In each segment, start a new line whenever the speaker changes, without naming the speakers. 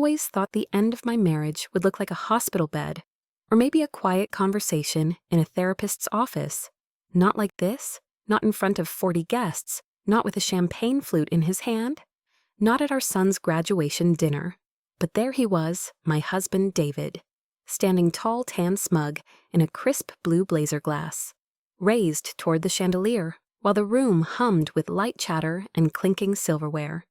always thought the end of my marriage would look like a hospital bed, or maybe a quiet conversation in a therapist's office. Not like this, not in front of 40 guests, not with a champagne flute in his hand, not at our son's graduation dinner. But there he was, my husband David, standing tall, tan, smug in a crisp blue blazer glass, raised toward the chandelier, while the room hummed with light chatter and clinking silverware.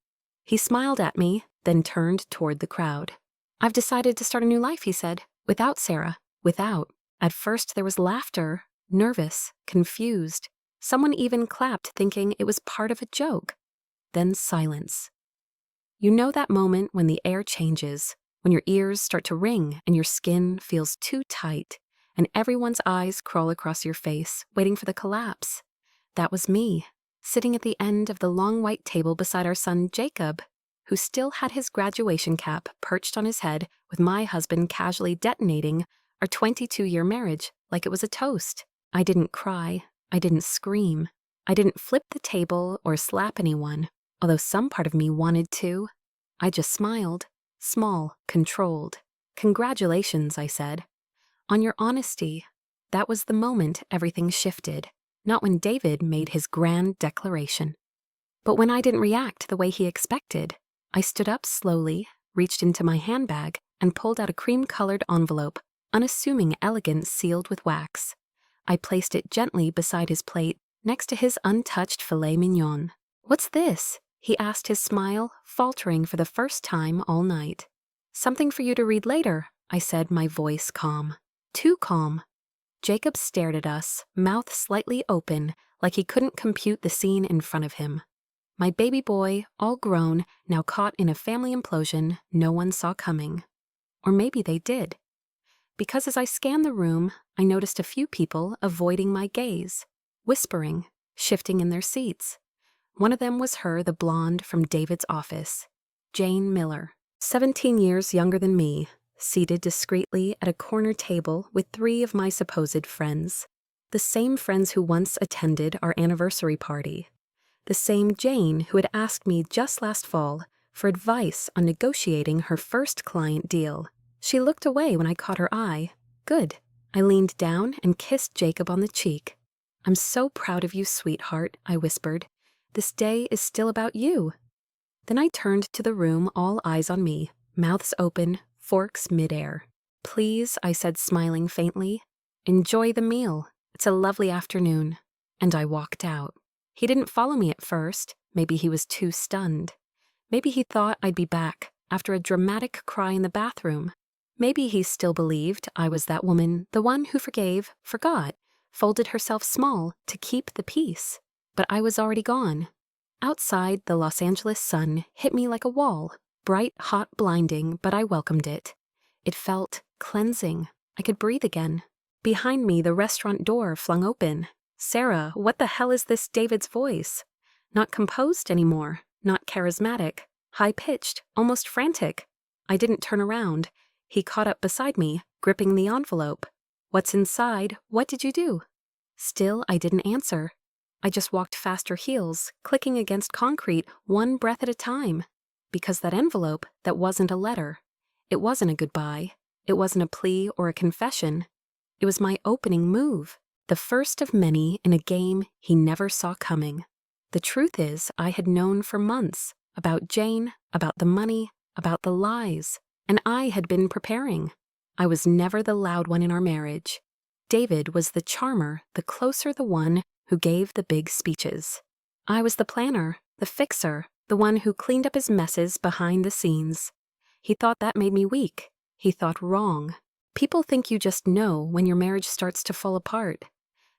He smiled at me, then turned toward the crowd. "I've decided to start a new life," he said, "without Sarah, without." At first there was laughter, nervous, confused. Someone even clapped, thinking it was part of a joke. Then silence. You know that moment when the air changes, when your ears start to ring and your skin feels too tight, and everyone's eyes crawl across your face, waiting for the collapse. That was me, sitting at the end of the long white table beside our son Jacob, who still had his graduation cap perched on his head, with my husband casually detonating our 22-year marriage like it was a toast. I didn't cry, I didn't scream, I didn't flip the table or slap anyone, although some part of me wanted to. I just smiled, small, controlled. "Congratulations," I said. "On your honesty." That was the moment everything shifted, not when David made his grand declaration. But when I didn't react the way he expected, I stood up slowly, reached into my handbag, and pulled out a cream-colored envelope, unassuming elegance sealed with wax. I placed it gently beside his plate, next to his untouched filet mignon. "What's this?" he asked, his smile faltering for the first time all night. "Something for you to read later," I said, my voice calm. Too calm. Jacob stared at us, mouth slightly open, like he couldn't compute the scene in front of him. My baby boy, all grown, now caught in a family implosion no one saw coming. Or maybe they did. Because as I scanned the room, I noticed a few people avoiding my gaze, whispering, shifting in their seats. One of them was her, the blonde from David's office, Jane Miller, 17 years younger than me, seated discreetly at a corner table with 3 of my supposed friends. The same friends who once attended our anniversary party. The same Jane who had asked me just last fall for advice on negotiating her first client deal. She looked away when I caught her eye. Good. I leaned down and kissed Jacob on the cheek. "I'm so proud of you, sweetheart," I whispered. "This day is still about you." Then I turned to the room, all eyes on me, mouths open, forks midair. "Please," I said, smiling faintly, "enjoy the meal. It's a lovely afternoon." And I walked out. He didn't follow me at first. Maybe he was too stunned. Maybe he thought I'd be back after a dramatic cry in the bathroom. Maybe he still believed I was that woman, the one who forgave, forgot, folded herself small to keep the peace. But I was already gone. Outside, the Los Angeles sun hit me like a wall, bright, hot, blinding, but I welcomed it. It felt cleansing. I could breathe again. Behind me, the restaurant door flung open. "Sarah, what the hell is this?" David's voice. Not composed anymore, not charismatic, high-pitched, almost frantic. I didn't turn around. He caught up beside me, gripping the envelope. "What's inside? What did you do?" Still, I didn't answer. I just walked faster heels, clicking against concrete, one breath at a time. Because that envelope, that wasn't a letter. It wasn't a goodbye. It wasn't a plea or a confession. It was my opening move, the first of many in a game he never saw coming. The truth is, I had known for months about Jane, about the money, about the lies, and I had been preparing. I was never the loud one in our marriage. David was the charmer, the closer, the one who gave the big speeches. I was the planner, the fixer, the one who cleaned up his messes behind the scenes. He thought that made me weak. He thought wrong. People think you just know when your marriage starts to fall apart,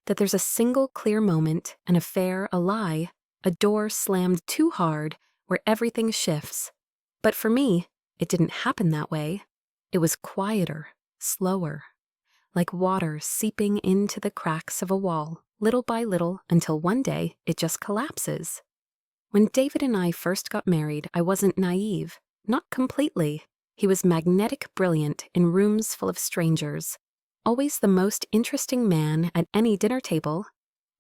that there's a single clear moment, an affair, a lie, a door slammed too hard where everything shifts. But for me, it didn't happen that way. It was quieter, slower, like water seeping into the cracks of a wall, little by little, until one day it just collapses. When David and I first got married, I wasn't naive, not completely. He was magnetic brilliant in rooms full of strangers, always the most interesting man at any dinner table.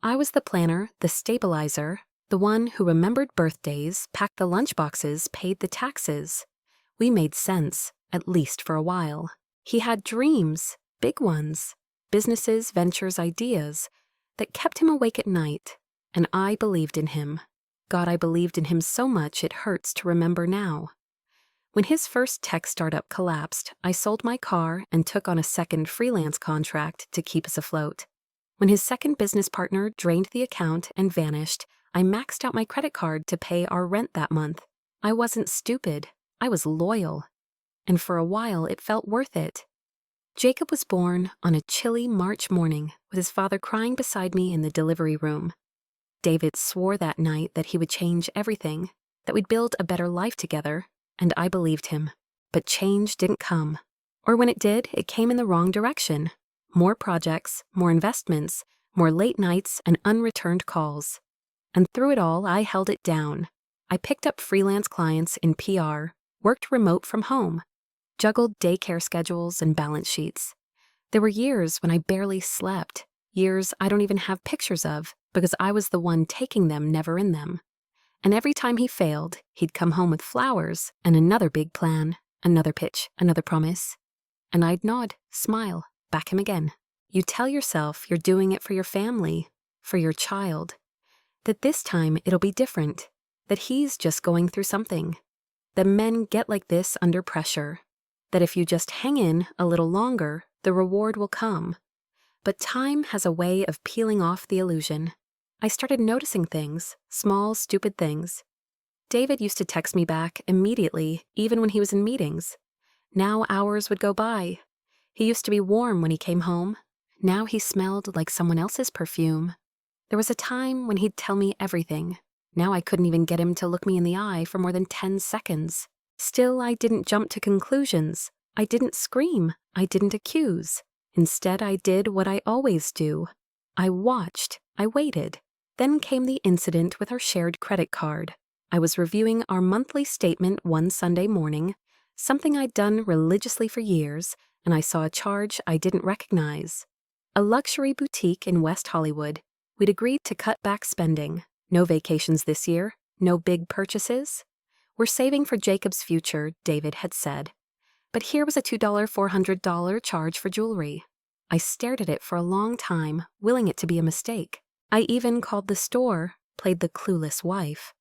I was the planner, the stabilizer, the one who remembered birthdays, packed the lunchboxes, paid the taxes. We made sense, at least for a while. He had dreams, big ones, businesses, ventures, ideas, that kept him awake at night, and I believed in him. God, I believed in him so much it hurts to remember now. When his first tech startup collapsed, I sold my car and took on a second freelance contract to keep us afloat. When his second business partner drained the account and vanished, I maxed out my credit card to pay our rent that month. I wasn't stupid. I was loyal. And for a while, it felt worth it. Jacob was born on a chilly March morning with his father crying beside me in the delivery room. David swore that night that he would change everything, that we'd build a better life together, and I believed him. But change didn't come. Or when it did, it came in the wrong direction. More projects, more investments, more late nights and unreturned calls. And through it all, I held it down. I picked up freelance clients in PR, worked remote from home, juggled daycare schedules and balance sheets. There were years when I barely slept, years I don't even have pictures of because I was the one taking them, never in them. And every time he failed, he'd come home with flowers and another big plan, another pitch, another promise. And I'd nod, smile, back him again. You tell yourself you're doing it for your family, for your child, that this time it'll be different, that he's just going through something, that men get like this under pressure, that if you just hang in a little longer, the reward will come. But time has a way of peeling off the illusion. I started noticing things, small, stupid things. David used to text me back immediately, even when he was in meetings. Now hours would go by. He used to be warm when he came home. Now he smelled like someone else's perfume. There was a time when he'd tell me everything. Now I couldn't even get him to look me in the eye for more than 10 seconds. Still, I didn't jump to conclusions. I didn't scream. I didn't accuse. Instead, I did what I always do. I watched. I waited. Then came the incident with our shared credit card. I was reviewing our monthly statement one Sunday morning, something I'd done religiously for years, and I saw a charge I didn't recognize. A luxury boutique in West Hollywood. We'd agreed to cut back spending. No vacations this year. No big purchases. We're saving for Jacob's future, David had said. But here was a $400 charge for jewelry. I stared at it for a long time, willing it to be a mistake. I even called the store, played the clueless wife.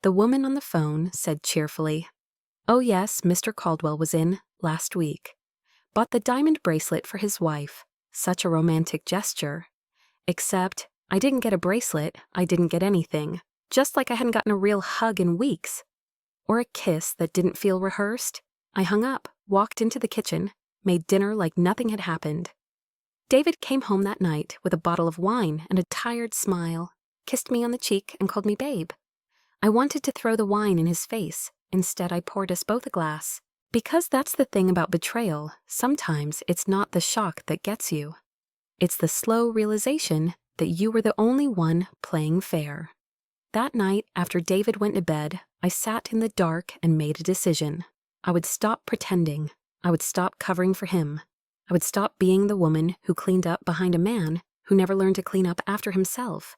The woman on the phone said cheerfully, "Oh yes, Mr. Caldwell was in last week. Bought the diamond bracelet for his wife. Such a romantic gesture. Except, I didn't get a bracelet, I didn't get anything. Just like I hadn't gotten a real hug in weeks. Or a kiss that didn't feel rehearsed. I hung up, walked into the kitchen, made dinner like nothing had happened. David came home that night with a bottle of wine and a tired smile, kissed me on the cheek and called me babe. I wanted to throw the wine in his face. Instead, I poured us both a glass. Because that's the thing about betrayal, sometimes it's not the shock that gets you. It's the slow realization that you were the only one playing fair. That night, after David went to bed, I sat in the dark and made a decision. I would stop pretending. I would stop covering for him. I would stop being the woman who cleaned up behind a man who never learned to clean up after himself.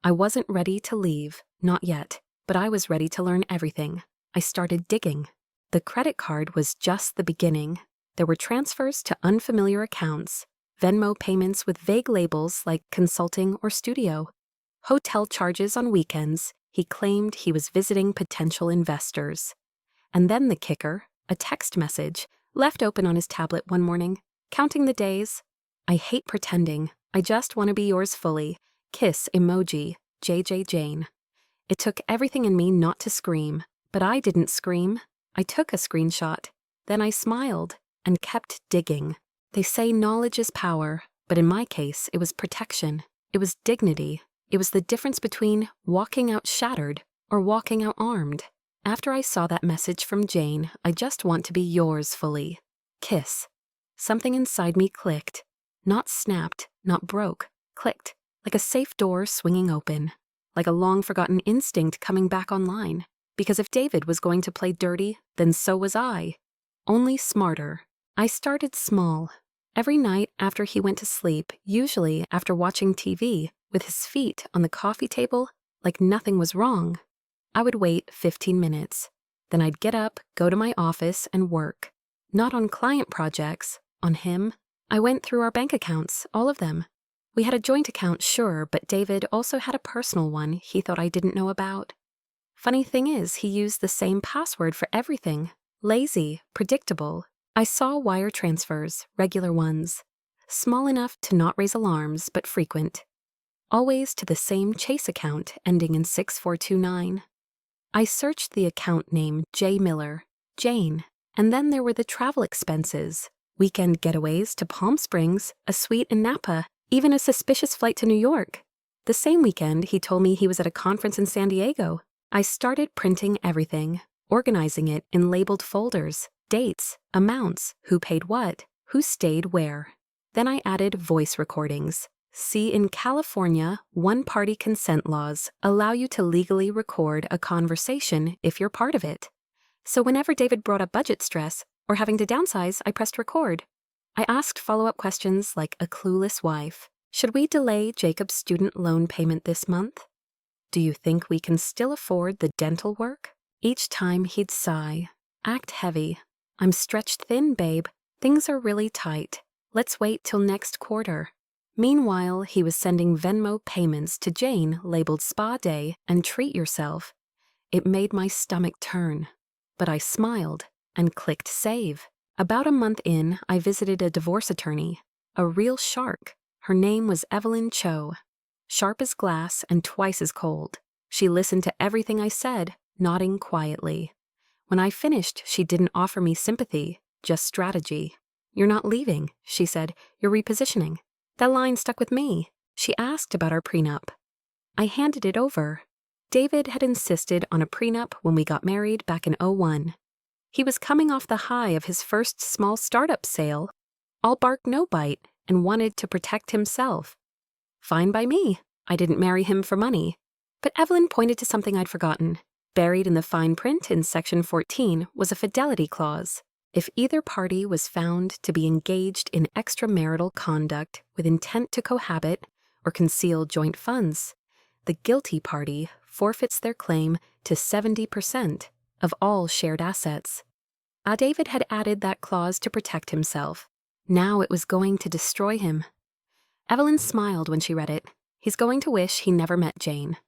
I wasn't ready to leave, not yet, but I was ready to learn everything. I started digging. The credit card was just the beginning. There were transfers to unfamiliar accounts, Venmo payments with vague labels like consulting or studio, hotel charges on weekends. He claimed he was visiting potential investors. And then the kicker, a text message, left open on his tablet one morning, counting the days. I hate pretending. I just want to be yours fully. Kiss emoji, JJ Jane. It took everything in me not to scream, but I didn't scream. I took a screenshot. Then I smiled and kept digging. They say knowledge is power, but in my case, it was protection. It was dignity. It was the difference between walking out shattered or walking out armed. After I saw that message from Jane, I just want to be yours fully. Kiss. Something inside me clicked. Not snapped, not broke. Clicked. Like a safe door swinging open. Like a long-forgotten instinct coming back online. Because if David was going to play dirty, then so was I. Only smarter. I started small. Every night after he went to sleep, usually after watching TV, with his feet on the coffee table, like nothing was wrong, I would wait 15 minutes. Then I'd get up, go to my office, and work. Not on client projects, on him. I went through our bank accounts, all of them. We had a joint account, sure, but David also had a personal one he thought I didn't know about. Funny thing is, he used the same password for everything. Lazy, predictable. I saw wire transfers, regular ones. Small enough to not raise alarms, but frequent. Always to the same Chase account ending in 6429. I searched the account name J. Miller, Jane, and then there were the travel expenses. Weekend getaways to Palm Springs, a suite in Napa, even a suspicious flight to New York. The same weekend, he told me he was at a conference in San Diego. I started printing everything, organizing it in labeled folders, dates, amounts, who paid what, who stayed where. Then I added voice recordings. See, in California, one-party consent laws allow you to legally record a conversation if you're part of it. So whenever David brought up budget stress or having to downsize, I pressed record. I asked follow-up questions like a clueless wife. Should we delay Jacob's student loan payment this month? Do you think we can still afford the dental work? Each time he'd sigh, act heavy. I'm stretched thin, babe. Things are really tight. Let's wait till next quarter. Meanwhile, he was sending Venmo payments to Jane labeled Spa Day and Treat Yourself. It made my stomach turn. But I smiled and clicked save. About a month in, I visited a divorce attorney, a real shark. Her name was Evelyn Cho. Sharp as glass and twice as cold. She listened to everything I said, nodding quietly. When I finished, she didn't offer me sympathy, just strategy. You're not leaving, she said. You're repositioning. That line stuck with me. She asked about our prenup. I handed it over. David had insisted on a prenup when we got married back in '01. He was coming off the high of his first small startup sale, all bark no bite, and wanted to protect himself. Fine by me. I didn't marry him for money. But Evelyn pointed to something I'd forgotten. Buried in the fine print in Section 14 was a fidelity clause. If either party was found to be engaged in extramarital conduct with intent to cohabit or conceal joint funds, the guilty party forfeits their claim to 70% of all shared assets. David had added that clause to protect himself. Now it was going to destroy him. Evelyn smiled when she read it. He's going to wish he never met Jane.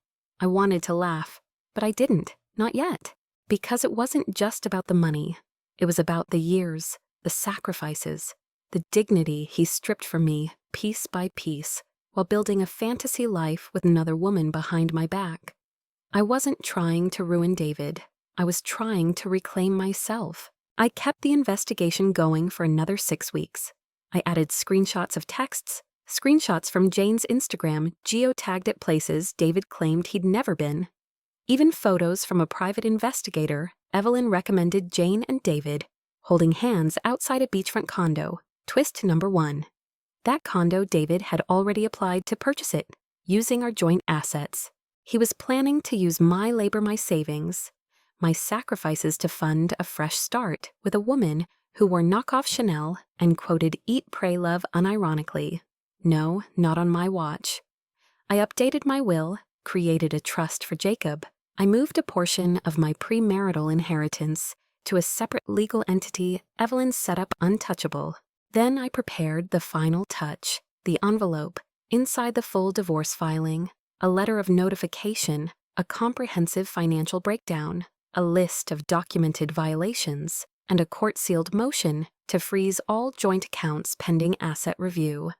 I wanted to laugh, but I didn't, not yet, because it wasn't just about the money. It was about the years, the sacrifices, the dignity he stripped from me piece by piece while building a fantasy life with another woman behind my back. I wasn't trying to ruin David. I was trying to reclaim myself. I kept the investigation going for another 6 weeks. I added screenshots of texts, screenshots from Jane's Instagram geotagged at places David claimed he'd never been. Even photos from a private investigator. Evelyn recommended Jane and David holding hands outside a beachfront condo, twist number 1. That condo, David had already applied to purchase it, using our joint assets. He was planning to use my labor, my savings, my sacrifices to fund a fresh start with a woman who wore knockoff Chanel and quoted Eat, Pray, Love unironically. No, not on my watch. I updated my will, created a trust for Jacob. I moved a portion of my premarital inheritance to a separate legal entity Evelyn set up untouchable. Then I prepared the final touch, the envelope, inside the full divorce filing, a letter of notification, a comprehensive financial breakdown, a list of documented violations, and a court-sealed motion to freeze all joint accounts pending asset review.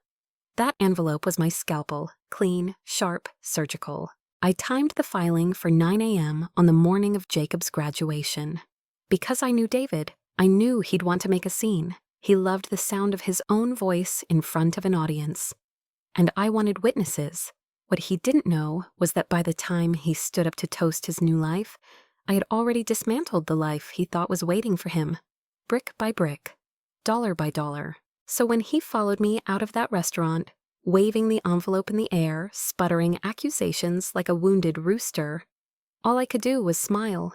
That envelope was my scalpel, clean, sharp, surgical. I timed the filing for 9 a.m. on the morning of Jacob's graduation. Because I knew David, I knew he'd want to make a scene. He loved the sound of his own voice in front of an audience. And I wanted witnesses. What he didn't know was that by the time he stood up to toast his new life, I had already dismantled the life he thought was waiting for him, brick by brick, dollar by dollar. So when he followed me out of that restaurant, waving the envelope in the air, sputtering accusations like a wounded rooster, all I could do was smile.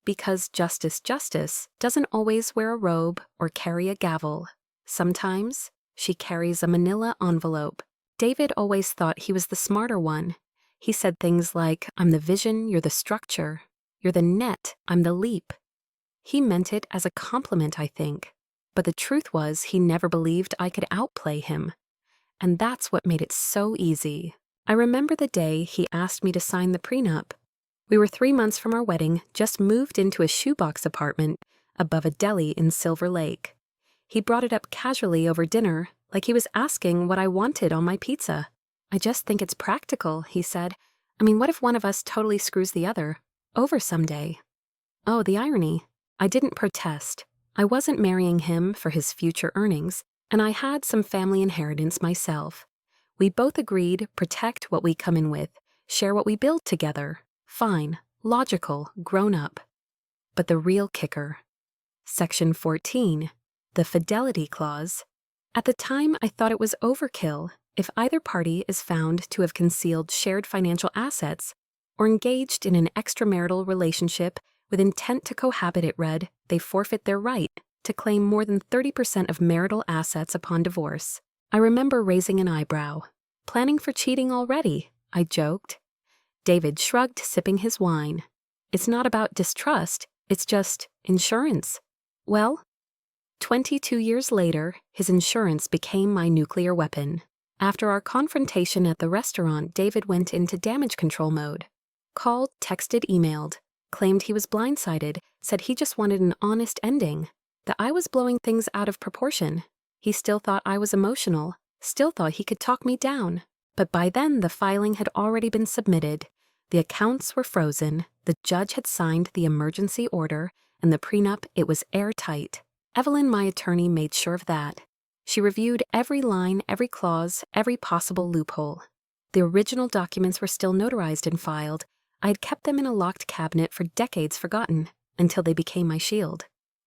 Because justice doesn't always wear a robe or carry a gavel. Sometimes she carries a manila envelope. David always thought he was the smarter one. He said things like, I'm the vision, you're the structure. You're the net, I'm the leap. He meant it as a compliment, I think. But the truth was he never believed I could outplay him. And that's what made it so easy. I remember the day he asked me to sign the prenup. We were 3 months from our wedding, just moved into a shoebox apartment above a deli in Silver Lake. He brought it up casually over dinner, like he was asking what I wanted on my pizza. I just think it's practical, he said. I mean, what if one of us totally screws the other over someday? Oh, the irony. I didn't protest. I wasn't marrying him for his future earnings, and I had some family inheritance myself. We both agreed protect what we come in with, share what we build together. Fine, logical, grown up. But the real kicker. Section 14, the fidelity clause. At the time, I thought it was overkill if either party is found to have concealed shared financial assets or engaged in an extramarital relationship with intent to cohabit. It read, they forfeit their right to claim more than 30% of marital assets upon divorce. I remember raising an eyebrow. Planning for cheating already, I joked. David shrugged, sipping his wine. It's not about distrust, it's just insurance. Well, 22 years later, his insurance became my nuclear weapon. After our confrontation at the restaurant, David went into damage control mode. Called, texted, emailed, claimed he was blindsided, said he just wanted an honest ending, that I was blowing things out of proportion. He still thought I was emotional, still thought he could talk me down. But by then, the filing had already been submitted. The accounts were frozen, the judge had signed the emergency order, and the prenup, it was airtight. Evelyn, my attorney, made sure of that. She reviewed every line, every clause, every possible loophole. The original documents were still notarized and filed. I had kept them in a locked cabinet for decades forgotten, until they became my shield.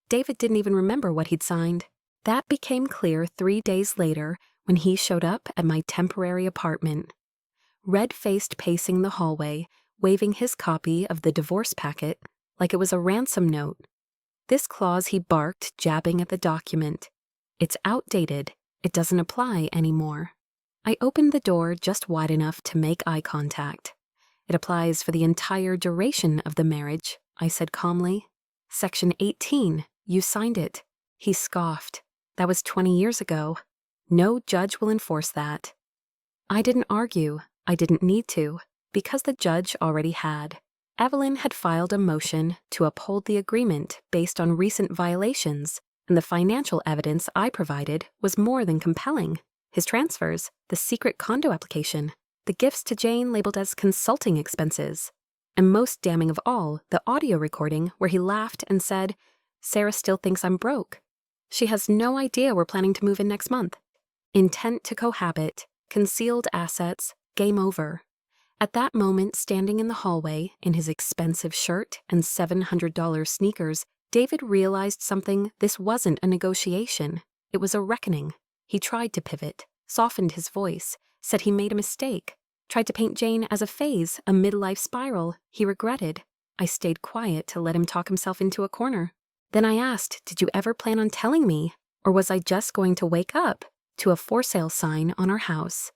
David didn't even remember what he'd signed. That became clear 3 days later when he showed up at my temporary apartment. Red-faced, pacing the hallway, waving his copy of the divorce packet like it was a ransom note. This clause, he barked, jabbing at the document. It's outdated. It doesn't apply anymore. I opened the door just wide enough to make eye contact. It applies for the entire duration of the marriage, I said calmly. Section 18, you signed it. He scoffed. That was 20 years ago. No judge will enforce that. I didn't argue. I didn't need to, because the judge already had. Evelyn had filed a motion to uphold the agreement based on recent violations, and the financial evidence I provided was more than compelling. His transfers, the secret condo application, the gifts to Jane labeled as consulting expenses, and most damning of all, the audio recording where he laughed and said, Sarah still thinks I'm broke. She has no idea we're planning to move in next month. Intent to cohabit, concealed assets, game over. At that moment, standing in the hallway in his expensive shirt and $700 sneakers, David realized something. This wasn't a negotiation. It was a reckoning. He tried to pivot, softened his voice, said he made a mistake, tried to paint Jane as a phase, a midlife spiral he regretted. I stayed quiet to let him talk himself into a corner. Then I asked, did you ever plan on telling me, or was I just going to wake up to a for sale sign on our house?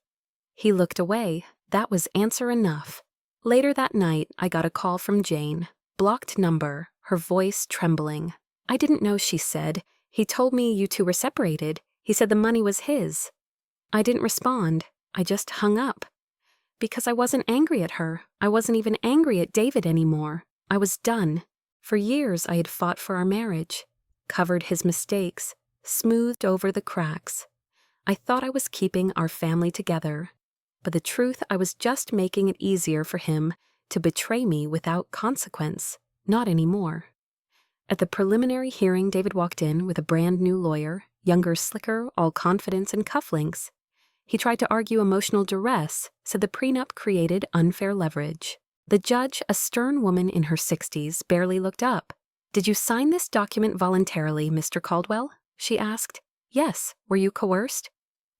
He looked away. That was answer enough. Later that night, I got a call from Jane. Blocked number, her voice trembling. I didn't know, she said. He told me you two were separated. He said the money was his. I didn't respond. I just hung up. Because I wasn't angry at her. I wasn't even angry at David anymore. I was done. For years, I had fought for our marriage, covered his mistakes, smoothed over the cracks. I thought I was keeping our family together. But the truth, I was just making it easier for him to betray me without consequence. Not anymore. At the preliminary hearing, David walked in with a brand new lawyer, younger, slicker, all confidence and cufflinks. He tried to argue emotional duress, said the prenup created unfair leverage. The judge, a stern woman in her 60s, barely looked up. Did you sign this document voluntarily, Mr. Caldwell? She asked. Yes. Were you coerced?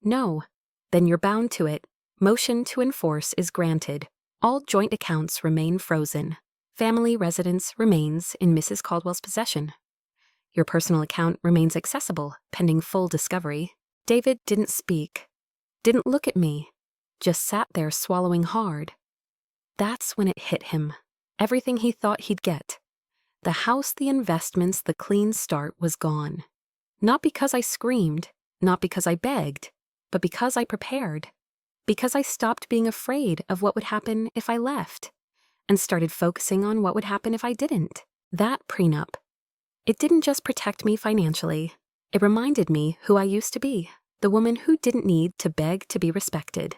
No. Then you're bound to it. Motion to enforce is granted. All joint accounts remain frozen. Family residence remains in Mrs. Caldwell's possession. Your personal account remains accessible, pending full discovery. David didn't speak, didn't look at me, just sat there swallowing hard. That's when it hit him. Everything he thought he'd get. The house, the investments, the clean start was gone. Not because I screamed, not because I begged, but because I prepared. Because I stopped being afraid of what would happen if I left, and started focusing on what would happen if I didn't. That prenup. It didn't just protect me financially. It reminded me who I used to be, the woman who didn't need to beg to be respected,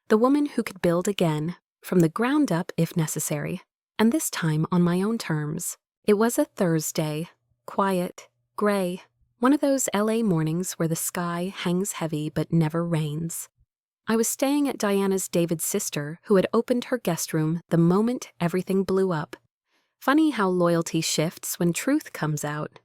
the woman who could build again, from the ground up if necessary, and this time on my own terms. It was a Thursday, quiet, gray, one of those LA mornings where the sky hangs heavy but never rains. I was staying at Diana's David's sister, who had opened her guest room the moment everything blew up. Funny how loyalty shifts when truth comes out.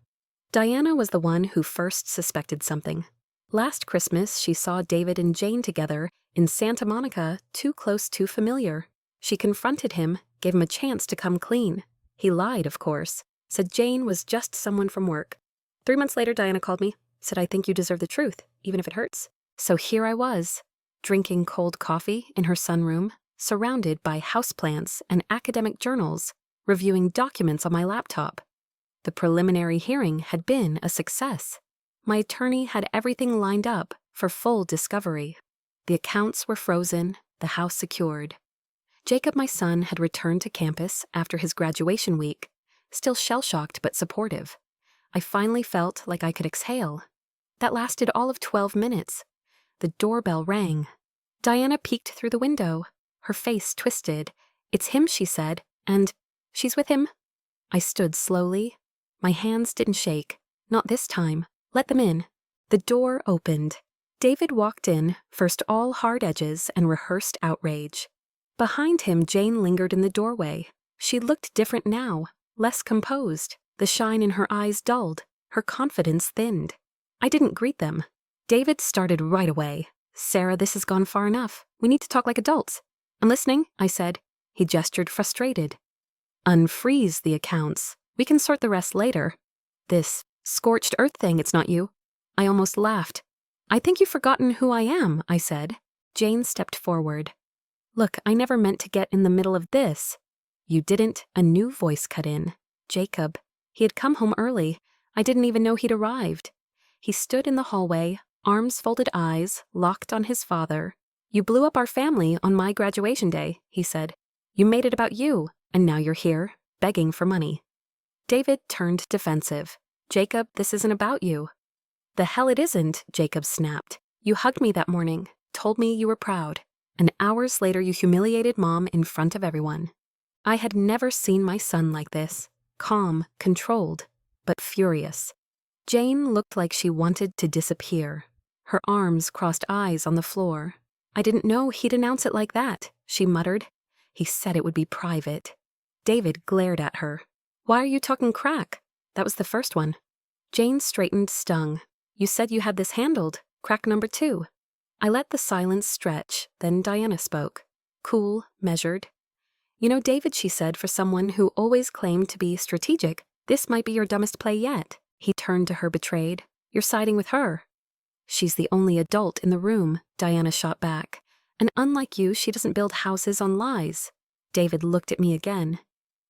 Diana was the one who first suspected something. Last Christmas, she saw David and Jane together in Santa Monica, too close, too familiar. She confronted him, gave him a chance to come clean. He lied, of course, said Jane was just someone from work. 3 months later, Diana called me, said, "I think you deserve the truth, even if it hurts." So here I was, drinking cold coffee in her sunroom, surrounded by houseplants and academic journals, reviewing documents on my laptop. The preliminary hearing had been a success. My attorney had everything lined up for full discovery. The accounts were frozen, the house secured. Jacob, my son, had returned to campus after his graduation week, still shell-shocked but supportive. I finally felt like I could exhale. That lasted all of 12 minutes. The doorbell rang. Diana peeked through the window, her face twisted. "It's him," she said, and, "She's with him." I stood slowly. My hands didn't shake. Not this time. Let them in. The door opened. David walked in, first all hard edges and rehearsed outrage. Behind him, Jane lingered in the doorway. She looked different now, less composed. The shine in her eyes dulled, her confidence thinned. I didn't greet them. David started right away. "Sarah, this has gone far enough. We need to talk like adults." "I'm listening," I said. He gestured frustrated. "Unfreeze the accounts. We can sort the rest later." "This scorched earth thing, it's not you." I almost laughed. "I think you've forgotten who I am," I said. Jane stepped forward. "Look, I never meant to get in the middle of this." "You didn't," a new voice cut in. Jacob. He had come home early. I didn't even know he'd arrived. He stood in the hallway, arms folded, eyes locked on his father. "You blew up our family on my graduation day," he said. "You made it about you, and now you're here, begging for money." David turned defensive. "Jacob, this isn't about you." "The hell it isn't," Jacob snapped. "You hugged me that morning, told me you were proud, and hours later you humiliated Mom in front of everyone." I had never seen my son like this, calm, controlled, but furious. Jane looked like she wanted to disappear. Her arms crossed, eyes on the floor. "I didn't know he'd announce it like that," she muttered. "He said it would be private." David glared at her. "Why are you talking crack? That was the first one." Jane straightened, stung. "You said you had this handled, crack number 2. I let the silence stretch, then Diana spoke. Cool, measured. "You know, David," she said, "for someone who always claimed to be strategic, this might be your dumbest play yet." He turned to her, betrayed. "You're siding with her." "She's the only adult in the room," Diana shot back. "And unlike you, she doesn't build houses on lies." David looked at me again.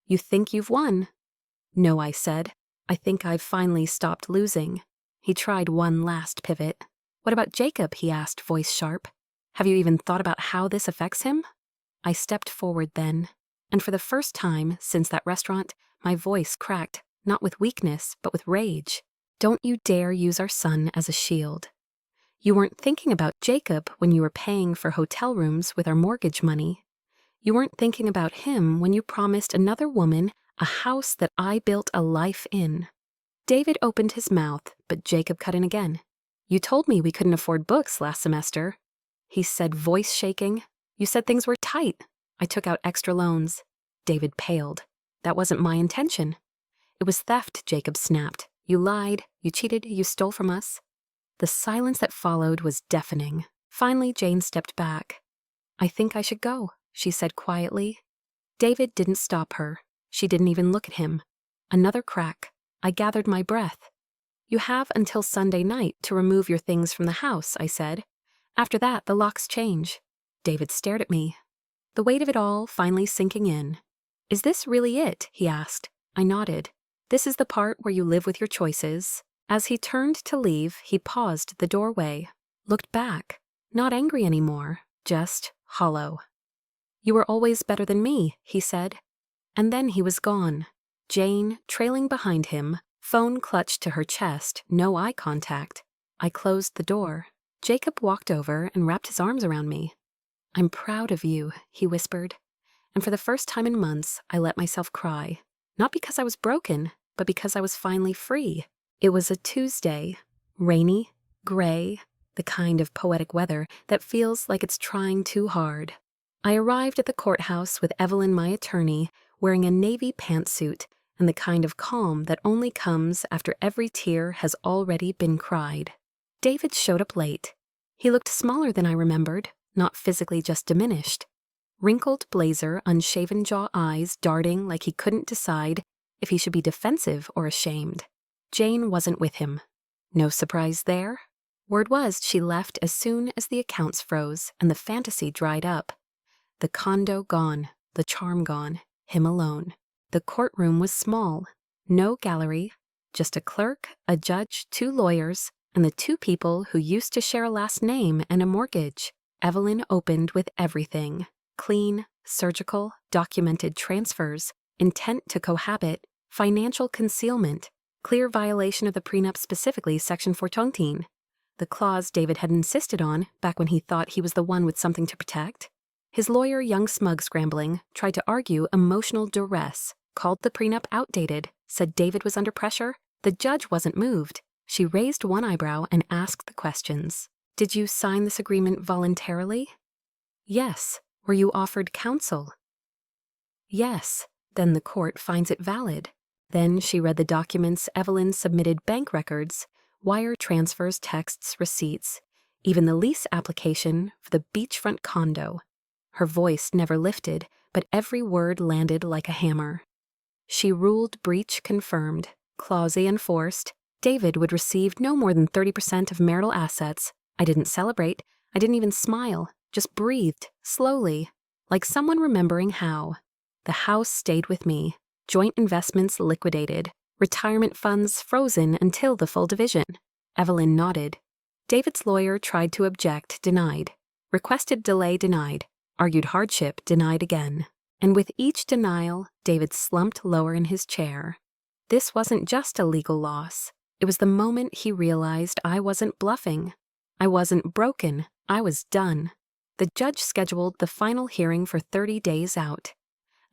"You think you've won?" "No," I said. "I think I've finally stopped losing." He tried one last pivot. "What about Jacob?" he asked, voice sharp. "Have you even thought about how this affects him?" I stepped forward then, and for the first time since that restaurant, my voice cracked, not with weakness, but with rage. "Don't you dare use our son as a shield. You weren't thinking about Jacob when you were paying for hotel rooms with our mortgage money. You weren't thinking about him when you promised another woman a house that I built a life in." David opened his mouth, but Jacob cut in again. "You told me we couldn't afford books last semester," he said, voice shaking. "You said things were tight. I took out extra loans." David paled. "That wasn't my intention." "It was theft," Jacob snapped. "You lied, you cheated, you stole from us." The silence that followed was deafening. Finally, Jane stepped back. "I think I should go," she said quietly. David didn't stop her. She didn't even look at him. Another crack. I gathered my breath. "You have until Sunday night to remove your things from the house," I said. "After that, the locks change." David stared at me, the weight of it all finally sinking in. "Is this really it?" he asked. I nodded. This is the part where you live with your choices. As he turned to leave, he paused at the doorway, looked back, not angry anymore, just hollow. You were always better than me, he said. And then he was gone. Jane, trailing behind him, phone clutched to her chest, no eye contact. I closed the door. Jacob walked over and wrapped his arms around me. I'm proud of you, he whispered. And for the first time in months, I let myself cry. Not because I was broken, but because I was finally free. It was a Tuesday, rainy, gray, the kind of poetic weather that feels like it's trying too hard. I arrived at the courthouse with Evelyn, my attorney, wearing a navy pantsuit and the kind of calm that only comes after every tear has already been cried. David showed up late. He looked smaller than I remembered, not physically just diminished. Wrinkled blazer, unshaven jaw, eyes darting like he couldn't decide if he should be defensive or ashamed. Jane wasn't with him. No surprise there. Word was she left as soon as the accounts froze and the fantasy dried up. The condo gone, the charm gone, him alone. The courtroom was small. No gallery, just a clerk, a judge, 2 lawyers, and the 2 people who used to share a last name and a mortgage. Evelyn opened with everything. Clean, surgical, documented transfers, intent to cohabit, financial concealment, clear violation of the prenup, specifically Section 413, the clause David had insisted on back when he thought he was the one with something to protect. His lawyer, young smug scrambling, tried to argue emotional duress, called the prenup outdated, said David was under pressure. The judge wasn't moved. She raised one eyebrow and asked the questions. Did you sign this agreement voluntarily? Yes. Were you offered counsel? Yes. Then the court finds it valid. Then she read the documents. Evelyn submitted bank records, wire transfers, texts, receipts, even the lease application for the beachfront condo. Her voice never lifted, but every word landed like a hammer. She ruled breach confirmed, clause enforced. David would receive no more than 30% of marital assets. I didn't celebrate. I didn't even smile, just breathed, slowly, like someone remembering how. The house stayed with me, joint investments liquidated, retirement funds frozen until the full division. Evelyn nodded. David's lawyer tried to object, denied. Requested delay, denied. Argued hardship, denied again. And with each denial, David slumped lower in his chair. This wasn't just a legal loss. It was the moment he realized I wasn't bluffing. I wasn't broken. I was done. The judge scheduled the final hearing for 30 days out.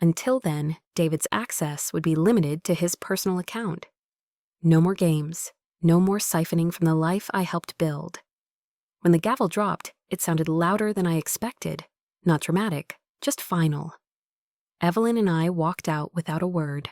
Until then, David's access would be limited to his personal account. No more games. No more siphoning from the life I helped build. When the gavel dropped, it sounded louder than I expected. Not dramatic, just final. Evelyn and I walked out without a word.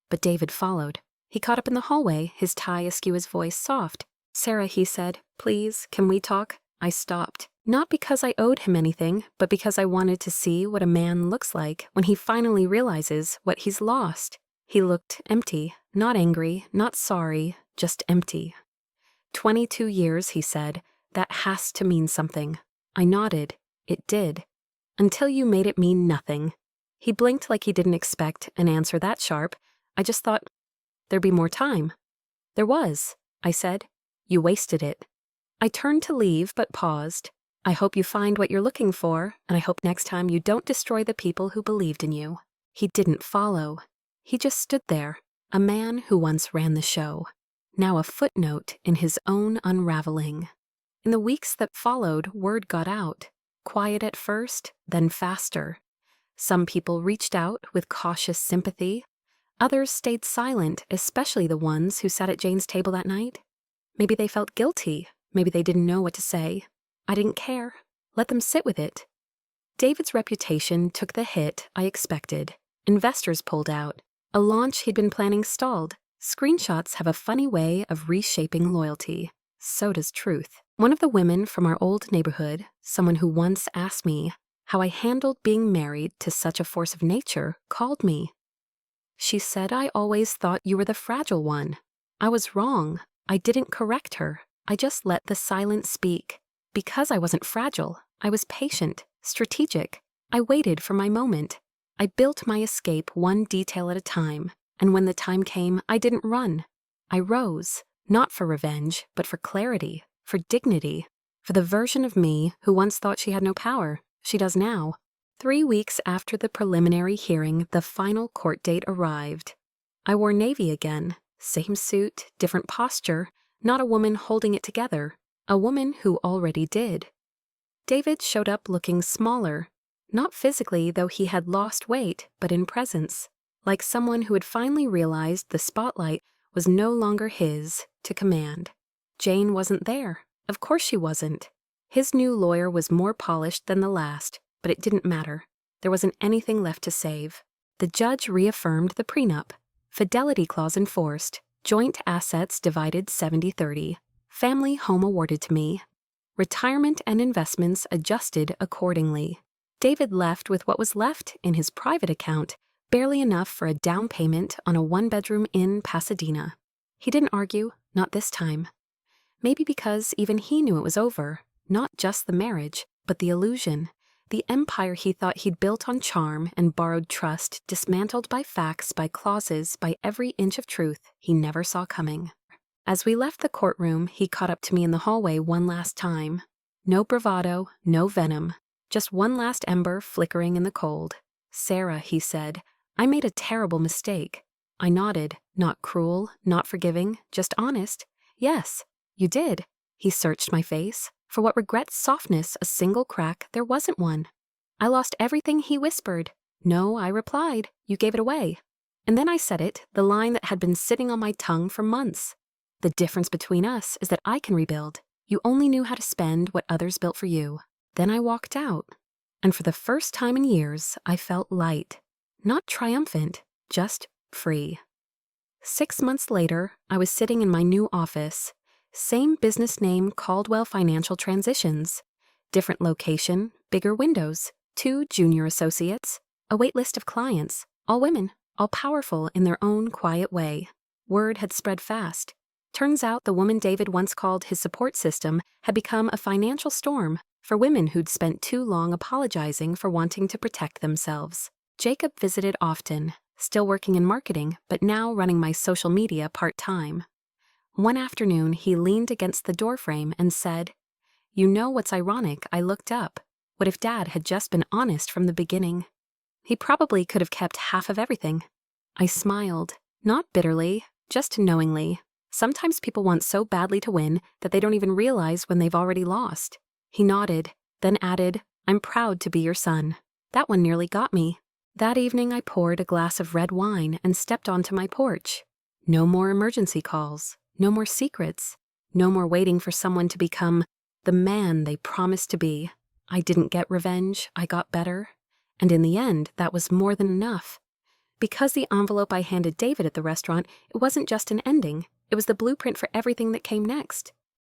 But David followed. He caught up in the hallway, his tie askew, his voice soft. Sarah, he said, please, can we talk? I stopped. Not because I owed him anything, but because I wanted to see what a man looks like when he finally realizes what he's lost. He looked empty, not angry, not sorry, just empty. 22 years, he said. That has to mean something. I nodded. It did. Until you made it mean nothing. He blinked like he didn't expect an answer that sharp. I just thought there'd be more time. There was, I said. You wasted it. I turned to leave, but paused. I hope you find what you're looking for, and I hope next time you don't destroy the people who believed in you. He didn't follow. He just stood there, a man who once ran the show, now a footnote in his own unraveling. In the weeks that followed, word got out. Quiet at first, then faster. Some people reached out with cautious sympathy. Others stayed silent, especially the ones who sat at Jane's table that night. Maybe they felt guilty. Maybe they didn't know what to say. I didn't care. Let them sit with it. David's reputation took the hit I expected. Investors pulled out. A launch he'd been planning stalled. Screenshots have a funny way of reshaping loyalty. So does truth. One of the women from our old neighborhood, someone who once asked me how I handled being married to such a force of nature, called me. She said I always thought you were the fragile one. I was wrong. I didn't correct her. I just let the silence speak. Because I wasn't fragile, I was patient, strategic. I waited for my moment. I built my escape one detail at a time. And when the time came, I didn't run. I rose, not for revenge, but for clarity, for dignity, for the version of me who once thought she had no power. She does now. 3 weeks after the preliminary hearing, the final court date arrived. I wore navy again, same suit, different posture, not a woman holding it together, a woman who already did. David showed up looking smaller, not physically, though he had lost weight, but in presence, like someone who had finally realized the spotlight was no longer his to command. Jane wasn't there. Of course she wasn't. His new lawyer was more polished than the last, but it didn't matter. There wasn't anything left to save. The judge reaffirmed the prenup. Fidelity clause enforced. Joint assets divided 70-30. Family home awarded to me. Retirement and investments adjusted accordingly. David left with what was left in his private account, barely enough for a down payment on a one-bedroom in Pasadena. He didn't argue, not this time. Maybe because even he knew it was over, not just the marriage, but the illusion, the empire he thought he'd built on charm and borrowed trust, dismantled by facts, by clauses, by every inch of truth he never saw coming. As we left the courtroom, he caught up to me in the hallway one last time. No bravado, no venom, just one last ember flickering in the cold. "Sarah," he said, "I made a terrible mistake." I nodded, not cruel, not forgiving, just honest. "Yes, you did." He searched my face. For what regrets softness, a single crack, there wasn't one. "I lost everything," he whispered. "No," I replied, "you gave it away." And then I said it, the line that had been sitting on my tongue for months. "The difference between us is that I can rebuild. You only knew how to spend what others built for you." Then I walked out. And for the first time in years, I felt light. Not triumphant, just free. 6 months later, I was sitting in my new office. Same business name, Caldwell Financial Transitions. Different location, bigger windows, 2 junior associates, a wait list of clients, all women, all powerful in their own quiet way. Word had spread fast. Turns out the woman David once called his support system had become a financial storm for women who'd spent too long apologizing for wanting to protect themselves. Jacob visited often, still working in marketing, but now running my social media part-time. One afternoon, he leaned against the doorframe and said, "You know what's ironic? I looked up. What if Dad had just been honest from the beginning? He probably could have kept half of everything." I smiled, not bitterly, just knowingly. Sometimes people want so badly to win that they don't even realize when they've already lost. He nodded, then added, "I'm proud to be your son." That one nearly got me. That evening I poured a glass of red wine and stepped onto my porch. No more emergency calls, no more secrets, no more waiting for someone to become the man they promised to be. I didn't get revenge, I got better. And in the end, that was more than enough. Because the envelope I handed David at the restaurant, it wasn't just an ending. It was the blueprint for everything that came next.